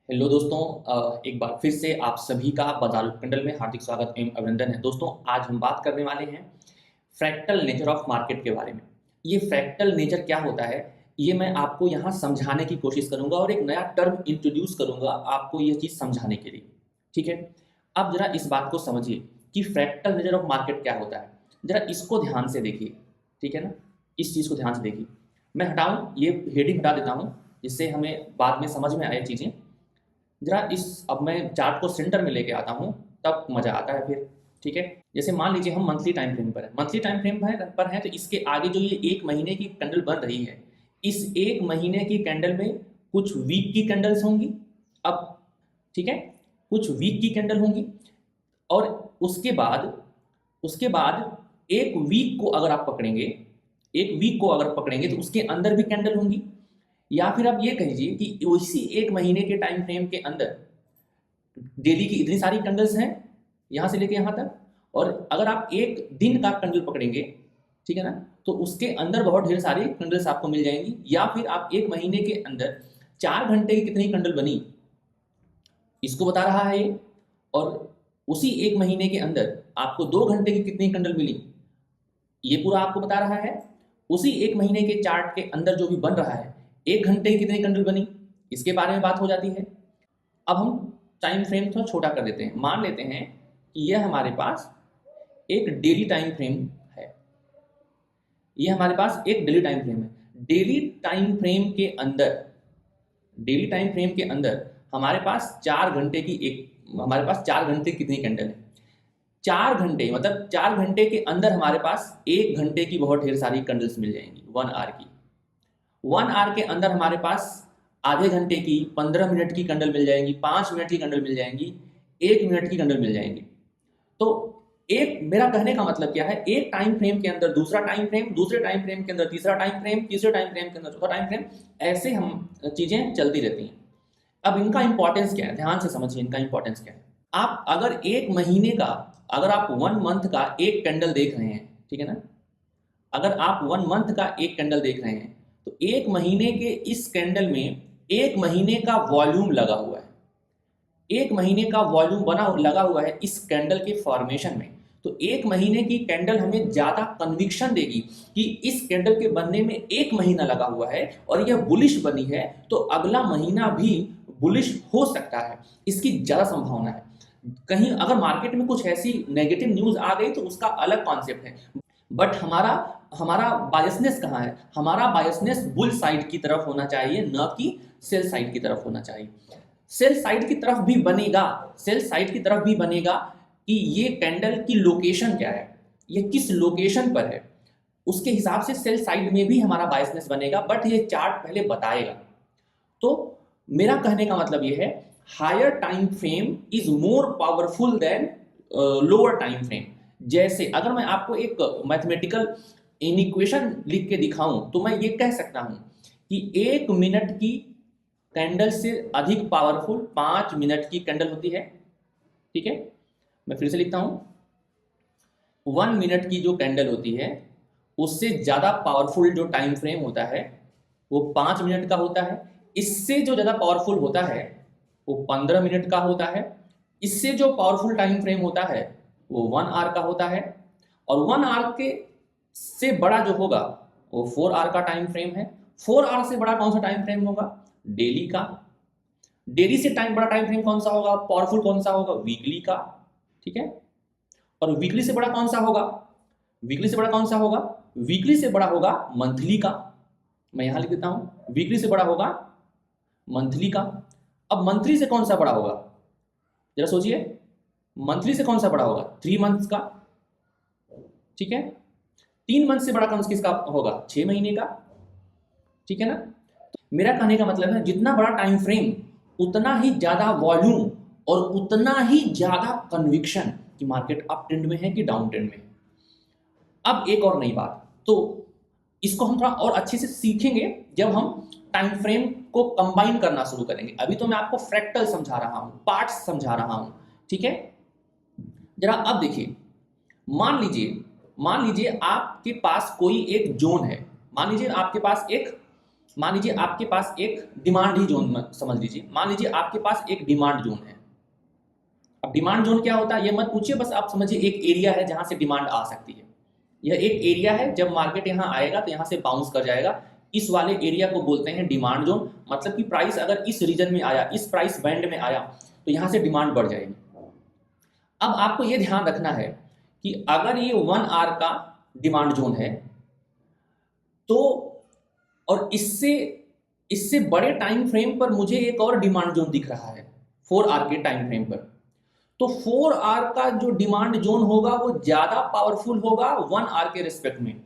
Hello दोस्तों, एक बार फिर से आप सभी का बदारूद कंडल में हार्दिक स्वागत एवं अभिनंदन है। दोस्तों, आज हम बात करने वाले हैं फ्रैक्टल नेचर ऑफ मार्केट के बारे में। ये फ्रैक्टल नेचर क्या होता है, ये मैं आपको यहाँ समझाने की कोशिश करूंगा और एक नया टर्म इंट्रोड्यूस करूंगा आपको ये चीज़ समझाने के लिए। ठीक है, अब जरा इस बात को समझिए कि फ्रैक्टल नेचर ऑफ मार्केट क्या होता है। जरा इसको ध्यान से देखिए, ठीक है ना। इस चीज़ को ध्यान से देखिए। मैं हटाऊँ, ये हेडिंग हटा देता हूँ जिससे हमें बाद में समझ में आए चीज़ें। जरा इस अब मैं चार्ट को सेंटर में लेके आता हूँ, तब मज़ा आता है फिर। ठीक है, जैसे मान लीजिए हम मंथली टाइम फ्रेम पर है, मंथली टाइम फ्रेम पर है, तो इसके आगे जो ये एक महीने की कैंडल बन रही है, इस एक महीने की कैंडल में कुछ वीक की कैंडल्स होंगी। अब ठीक है, कुछ वीक की कैंडल होंगी और उसके बाद एक वीक को अगर आप पकड़ेंगे, एक वीक को अगर पकड़ेंगे तो उसके अंदर भी कैंडल होंगी। या फिर आप ये कहिए कि उसी एक महीने के टाइम फ्रेम के अंदर डेली की इतनी सारी कैंडल्स हैं यहाँ से लेके यहाँ तक, और अगर आप एक दिन का कैंडल पकड़ेंगे, ठीक है ना, तो उसके अंदर बहुत ढेर सारी कैंडल्स आपको मिल जाएंगी। या फिर आप एक महीने के अंदर 4 घंटे की कितनी कैंडल बनी इसको बता रहा है ये, और उसी एक महीने के अंदर आपको 2 घंटे की कितनी कैंडल मिली ये पूरा आपको बता रहा है। उसी एक महीने के चार्ट के अंदर जो भी बन रहा है, 1 घंटे की कितनी कैंडल बनी इसके बारे में बात हो जाती है। अब हम टाइम फ्रेम थोड़ा छोटा कर देते हैं, मान लेते हैं कि यह हमारे पास एक डेली टाइम फ्रेम है। यह हमारे पास एक डेली टाइम फ्रेम है। डेली टाइम फ्रेम के अंदर डेली टाइम फ्रेम के अंदर हमारे पास 4 घंटे की एक हमारे पास 4 घंटे कितनी कैंडल है। 4 घंटे मतलब 4 घंटे के अंदर हमारे पास 1 घंटे की बहुत ढेर सारी कैंडल्स मिल जाएंगी, 1 आवर की। 1 आवर के अंदर हमारे पास आधे घंटे की, 15 मिनट की कैंडल मिल जाएंगी, 5 मिनट की कैंडल मिल जाएंगी, 1 मिनट की कैंडल मिल जाएंगी। तो एक मेरा कहने का मतलब क्या है, एक टाइम फ्रेम के अंदर दूसरा टाइम फ्रेम, दूसरे टाइम फ्रेम के अंदर तीसरा टाइम फ्रेम, तीसरे टाइम फ्रेम के अंदर चौथा टाइम फ्रेम, ऐसे हम चीजें चलती रहती हैं। अब इनका इंपॉर्टेंस क्या है, ध्यान से समझिए इनका इंपॉर्टेंस क्या है। आप अगर एक महीने का, अगर आप 1 मंथ का एक कैंडल देख रहे हैं, ठीक है ना, अगर आप 1 मंथ का एक कैंडल देख रहे हैं, तो एक महीने के इस कैंडल में एक महीने का वॉल्यूम लगा हुआ है। एक महीने का वॉल्यूम लगा हुआ है इस कैंडल के फॉर्मेशन में। तो एक महीने की कैंडल हमें ज्यादा कन्विक्शन देगी कि इस कैंडल के बनने में एक महीना लगा हुआ है और यह बुलिश बनी है, तो अगला महीना भी बुलिश हो सकता है, इसकी ज्यादा संभावना है। कहीं अगर मार्केट में कुछ ऐसी नेगेटिव न्यूज आ गई तो उसका अलग कॉन्सेप्ट है, बट हमारा हमारा बायसनेस कहाँ है, हमारा बायसनेस बुल साइड की तरफ होना चाहिए, न कि सेल साइड की तरफ होना चाहिए। सेल साइड की तरफ भी बनेगा, सेल साइड की तरफ भी बनेगा कि ये कैंडल की लोकेशन क्या है, ये किस लोकेशन पर है, उसके हिसाब से सेल साइड में भी हमारा बायसनेस बनेगा, बट ये चार्ट पहले बताएगा। तो मेरा कहने का मतलब ये है, higher time frame is more powerful than lower time frame. जैसे अगर मैं आपको एक मैथमेटिकल इनइक्वेशन लिख के दिखाऊं तो मैं ये कह सकता हूं कि 1 मिनट की कैंडल से अधिक पावरफुल 5 मिनट की कैंडल होती है। ठीक है, मैं फिर से लिखता हूं, 1 मिनट की जो कैंडल होती है उससे ज्यादा पावरफुल जो टाइम फ्रेम होता है वो 5 मिनट का होता है। इससे जो ज्यादा पावरफुल होता है वो 15 मिनट का होता है। इससे जो पावरफुल टाइम फ्रेम होता है वो 1 आवर का होता है। और 1 आवर के से बड़ा जो होगा वो 4 आवर का टाइम फ्रेम है। 4 आवर से बड़ा कौन सा टाइम फ्रेम होगा, डेली का। डेली से बड़ा टाइम फ्रेम कौन सा होगा, पावरफुल कौन सा होगा, वीकली का। ठीक है, और वीकली से बड़ा कौन सा होगा, वीकली से बड़ा कौन सा होगा, वीकली से बड़ा होगा मंथली का। मैं यहां लिख देता हूं, वीकली से बड़ा होगा मंथली का। अब मंथली से कौन सा बड़ा होगा, जरा सोचिए, मंथली से कौन सा बड़ा होगा, 3 मंथ्स का। ठीक है, 3 मंथ से बड़ा कौन किसका होगा, 6 महीने का। ठीक है ना। तो मेरा कहने का मतलब है, जितना बड़ा टाइम फ्रेम उतना ही ज्यादा वॉल्यूम और उतना ही ज्यादा कन्विक्शन कि मार्केट अप ट्रेंड में है कि डाउन ट्रेंड में है। अब एक और नई बात, तो इसको हम थोड़ा और अच्छे से सीखेंगे जब हम टाइम फ्रेम को कंबाइन करना शुरू करेंगे। अभी तो मैं आपको फ्रैक्टल समझा रहा हूं, पार्ट्स समझा रहा हूं। ठीक है, जरा अब देखिए, मान लीजिए आपके पास कोई एक जोन है। मान लीजिए आपके पास एक मान लीजिए आपके पास एक डिमांड ही जोन समझ लीजिए, मान लीजिए आपके पास एक डिमांड जोन है। अब डिमांड जोन क्या होता है ये मत पूछिए, बस आप समझिए एक एरिया है जहां से डिमांड आ सकती है। यह एक एरिया है, जब मार्केट यहां आएगा तो यहां से बाउंस कर जाएगा, इस वाले एरिया को बोलते हैं डिमांड जोन। मतलब कि प्राइस अगर इस रीजन में आया, इस प्राइस बैंड में आया, तो यहां से डिमांड बढ़ जाएगी। अब आपको यह ध्यान रखना है कि अगर ये 1 आवर का डिमांड जोन है तो, और इससे इससे बड़े टाइम फ्रेम पर मुझे एक और डिमांड जोन दिख रहा है 4 आवर के टाइम फ्रेम पर, तो 4 आवर का जो डिमांड जोन होगा वो ज्यादा पावरफुल होगा 1 आवर के रेस्पेक्ट में।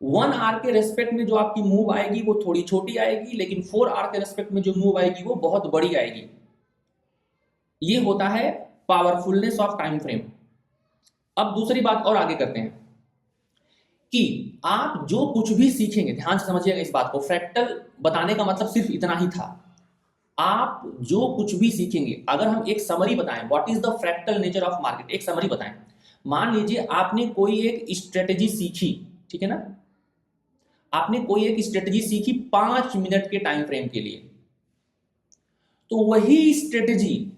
1 आवर के रेस्पेक्ट में जो आपकी मूव आएगी वो थोड़ी छोटी आएगी, लेकिन 4 आवर के रेस्पेक्ट में जो मूव आएगी वो बहुत बड़ी आएगी। ये होता है पावरफुलनेस ऑफ टाइम फ्रेम। अब दूसरी बात और आगे करते हैं कि आप जो कुछ भी सीखेंगे, ध्यान से समझिएगा इस बात को, फ्रैक्टल बताने का मतलब सिर्फ इतना ही था। आप जो कुछ भी सीखेंगे, अगर हम एक समरी बताएं, what is the fractal nature of market, एक समरी बताएं। मान लीजिए आपने कोई एक स्ट्रेटेजी सीखी, ठीक है ना, आपने कोई एक स्ट्रेटेजी सीखी 5 मिनट के टाइम फ्रेम के लिए, तो वही स्ट्रेटेजी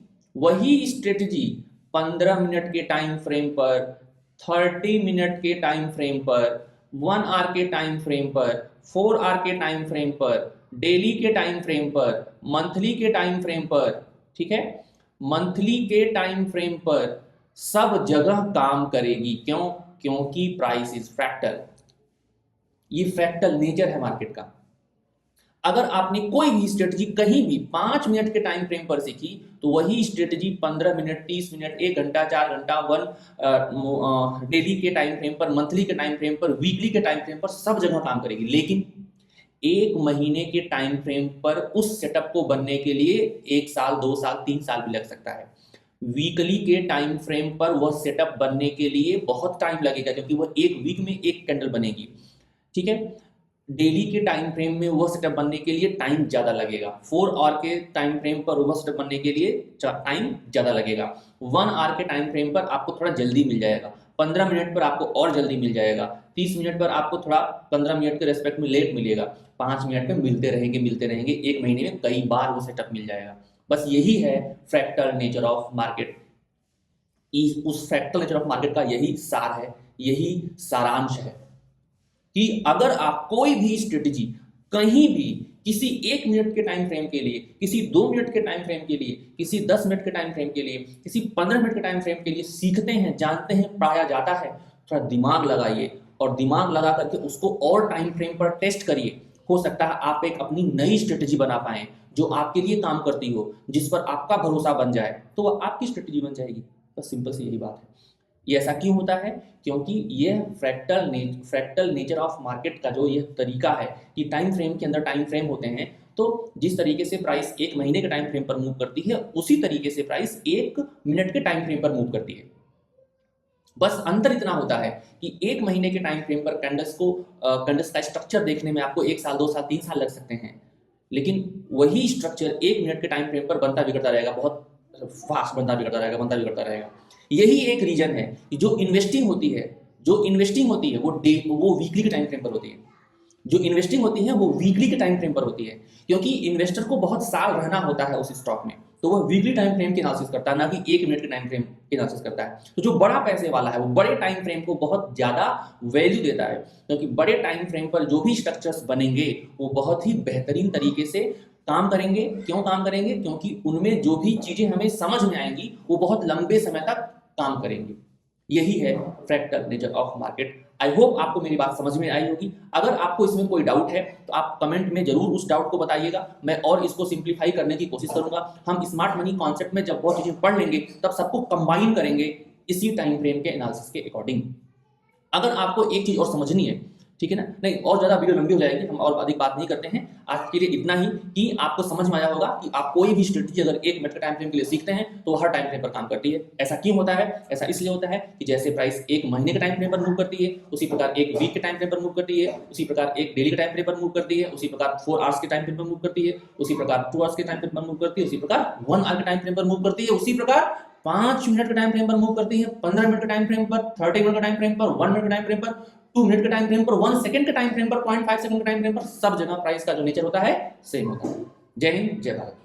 15 मिनट के टाइम फ्रेम पर, 30 मिनट के टाइम फ्रेम पर, 1 आवर के टाइम फ्रेम पर, 4 आवर के टाइम फ्रेम पर, डेली के टाइम फ्रेम पर, मंथली के टाइम फ्रेम पर, ठीक है, मंथली के टाइम फ्रेम पर सब जगह काम करेगी। क्यों? क्योंकि प्राइस इज फ्रैक्टल। ये फ्रैक्टल नेचर है मार्केट का। अगर आपने कोई भी स्ट्रेटजी कहीं भी 5 मिनट के टाइम फ्रेम पर सीखी, तो वही स्ट्रेटजी 15 मिनट, 30 मिनट, 1 घंटा, 4 घंटा, डेली के टाइम फ्रेम पर, मंथली के टाइम फ्रेम पर, वीकली के टाइम फ्रेम पर सब जगह काम करेगी। लेकिन 1 महीने के टाइम फ्रेम पर उस सेटअप को बनने के लिए 1 साल, 2 साल, 3 साल भी लग सकता है। वीकली के टाइम फ्रेम पर वह सेटअप बनने के लिए बहुत टाइम लगेगा, क्योंकि वह 1 वीक में एक कैंडल बनेगी, ठीक है। डेली के टाइम फ्रेम में वह सेटअप बनने के लिए टाइम ज्यादा लगेगा। 4 आवर के टाइम फ्रेम पर वह सेटअप बनने के लिए टाइम ज्यादा लगेगा। 1 आवर के टाइम फ्रेम पर आपको थोड़ा जल्दी मिल जाएगा, 15 मिनट पर आपको और जल्दी मिल जाएगा, 30 मिनट पर आपको थोड़ा 15 मिनट के रेस्पेक्ट में लेट मिलेगा, 5 मिनट में मिलते रहेंगे, 1 महीने में कई बार वो सेटअप मिल जाएगा। बस यही है फ्रैक्टल नेचर ऑफ मार्केट। उस फ्रैक्टल नेचर ऑफ मार्केट का यही सार है, यही सारांश है कि अगर आप कोई भी स्ट्रेटजी कहीं भी किसी 1 मिनट के टाइम फ्रेम के लिए, किसी 2 मिनट के टाइम फ्रेम के लिए, किसी 10 मिनट के टाइम फ्रेम के लिए, किसी 15 मिनट के टाइम फ्रेम के लिए सीखते हैं, जानते हैं, पढ़ाया जाता है, थोड़ा दिमाग लगाइए और दिमाग लगा करके उसको और टाइम फ्रेम पर टेस्ट करिए। हो सकता है आप एक अपनी नई स्ट्रेटजी बना पाएं जो आपके लिए काम करती हो, जिस पर आपका भरोसा बन जाए, तो वह आपकी स्ट्रेटजी बन जाएगी। बस सिंपल सी यही बात है। ये ऐसा क्यों होता है? क्योंकि यह फ्रैक्टल नेचर ऑफ मार्केट का जो यह तरीका है कि टाइम फ्रेम के अंदर टाइम फ्रेम होते हैं, तो जिस तरीके से प्राइस 1 महीने के टाइम फ्रेम पर मूव करती है, उसी तरीके से प्राइस 1 मिनट के टाइम फ्रेम पर मूव करती है। बस अंतर इतना होता है कि 1 महीने के टाइम फ्रेम पर कैंडल्स का स्ट्रक्चर देखने में आपको 1 साल, 2 साल, 3 साल लग सकते हैं, लेकिन वही स्ट्रक्चर 1 मिनट के टाइम फ्रेम पर बनता बिगड़ता रहेगा, बहुत फास्ट बनता बिगड़ता रहेगा। यही एक रीजन है कि जो इन्वेस्टिंग होती है वो वीकली के टाइम फ्रेम पर होती है। जो इन्वेस्टिंग होती है वो वीकली के टाइम फ्रेम पर होती है, क्योंकि इन्वेस्टर को बहुत साल रहना होता है उस स्टॉक में, तो वह वीकली टाइम फ्रेम के एनालिसिस करता है, ना कि 1 मिनट के टाइम फ्रेम के एनालिसिस करता है। तो जो बड़ा पैसे वाला है वो बड़े टाइम फ्रेम को बहुत ज्यादा वैल्यू देता है, क्योंकि बड़े टाइम फ्रेम पर जो भी स्ट्रक्चर्स बनेंगे वो बहुत ही बेहतरीन तरीके से काम करेंगे। क्यों काम करेंगे? क्योंकि उनमें जो भी चीजें हमें समझ में आएंगी वो बहुत लंबे समय तक काम करेंगे। यही है fractal nature of market. I hope आपको मेरी बात समझ में आई होगी। अगर आपको इसमें कोई डाउट है तो आप कमेंट में जरूर उस डाउट को बताइएगा, मैं और इसको सिंप्लीफाई करने की कोशिश करूंगा। हम स्मार्ट मनी कॉन्सेप्ट में जब बहुत चीजें पढ़ लेंगे तब सबको कंबाइन करेंगे इसी टाइम फ्रेम के एनालिसिस के अकॉर्डिंग। अगर आपको एक चीज और समझनी है, ठीक है ना, नहीं और ज्यादा वीडियो लंबी हो जाएगी, हम और अधिक बात नहीं करते हैं। आज के लिए इतना ही कि आपको समझ में आया होगा कि आप कोई भी स्ट्रेटजी अगर 1 मिनट के टाइम फ्रेम के लिए सीखते हैं तो हर टाइम फ्रेम पर काम करती है। ऐसा क्यों होता है? ऐसा इसलिए होता है कि जैसे प्राइस 1 महीने के टाइम फ्रेम पर मूव करती है, उसी प्रकार 1 वीक के टाइम फ्रेम पर मूव करती है, उसी प्रकार 1 डेली के टाइम फ्रेम पर मूव करती है, उसी प्रकार 4 आवर्स के टाइम फ्रेम पर मूव करती है, उसी प्रकार 2 आवर्स के टाइम फ्रेम पर मूव करती है, उसी प्रकार 1 आवर के टाइम फ्रेम पर मूव करती है, उसी प्रकार 5 मिनट के टाइम फ्रेम पर मूव करती है, 15 मिनट के टाइम फ्रेम पर, 30 मिनट के टाइम फ्रेम पर, 1 मिनट के टाइम फ्रेम पर, 2 मिनट के टाइम फ्रेम पर, 1 सेकंड के टाइम फ्रेम पर, 0.5 सेकंड के टाइम फ्रेम पर, सब जगह प्राइस का जो नेचर होता है सेम होता है। जय हिंद, जय भारत।